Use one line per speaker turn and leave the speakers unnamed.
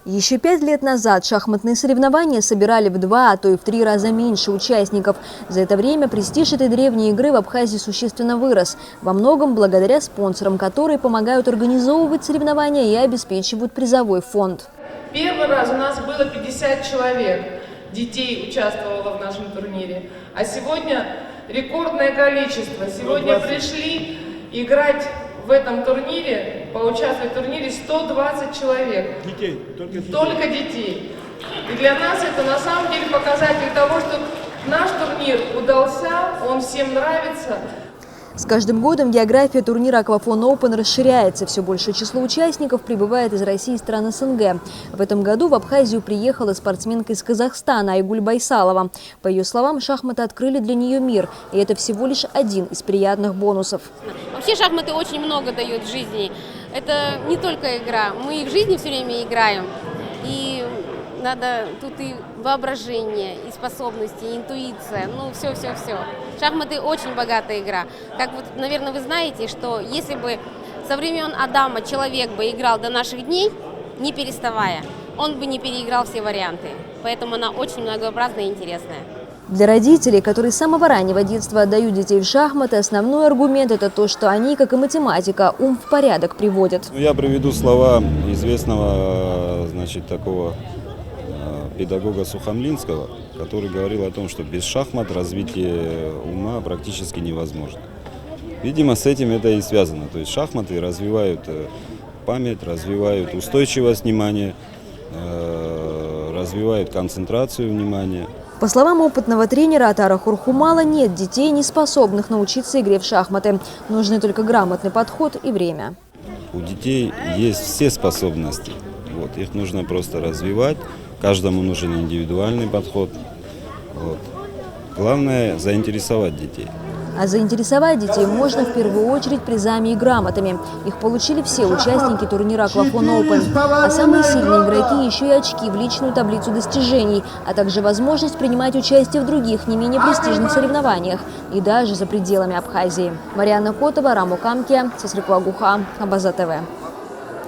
Еще 5 лет назад шахматные соревнования собирали в 2, а то и в 3 раза меньше участников. За это время престиж этой древней игры в Абхазии существенно вырос. Во многом благодаря спонсорам, которые помогают организовывать соревнования и обеспечивают призовой фонд.
Первый раз у нас было 50 человек, детей участвовало в нашем турнире. А сегодня рекордное количество. Сегодня пришли играть в этом турнире, поучаствовать в турнире 120 человек.
Детей,
только детей. И для нас это на самом деле показатель того, что наш турнир удался, он всем нравится.
С каждым годом география турнира «Аквафон Оупен» расширяется. Все большее число участников прибывает из России и стран СНГ. В этом году в Абхазию приехала спортсменка из Казахстана Айгуль Байсалова. По ее словам, шахматы открыли для нее мир. И это всего лишь один из приятных бонусов.
Вообще шахматы очень много дают в жизни. Это не только игра. Мы и в жизни все время играем. И надо тут и воображение, и способности, и интуиция. Ну, все. Шахматы очень богатая игра. Как вот, наверное, вы знаете, что если бы со времен Адама человек бы играл до наших дней, не переставая, он бы не переиграл все варианты. Поэтому она очень многообразная и интересная.
Для родителей, которые с самого раннего детства отдают детей в шахматы, основной аргумент – это то, что они, как и математика, ум в порядок приводят.
Я приведу слова известного, такого педагога Сухомлинского, который говорил о том, что без шахмат развитие ума практически невозможно. Видимо, с этим это и связано. То есть шахматы развивают память, развивают устойчивость внимания, развивают концентрацию внимания.
По словам опытного тренера Атара Хурхумала, нет детей, не способных научиться игре в шахматы. Нужны только грамотный подход и время.
У детей есть все способности. Их нужно просто развивать. Каждому нужен индивидуальный подход. Главное – заинтересовать детей.
А заинтересовать детей можно в первую очередь призами и грамотами. Их получили все участники турнира «Аквафон Оупен». А самые сильные игроки еще и очки в личную таблицу достижений, а также возможность принимать участие в других, не менее престижных соревнованиях и даже за пределами Абхазии. Марьяна Котова, Раму Камке, Сосрекуагуха, Абаза ТВ.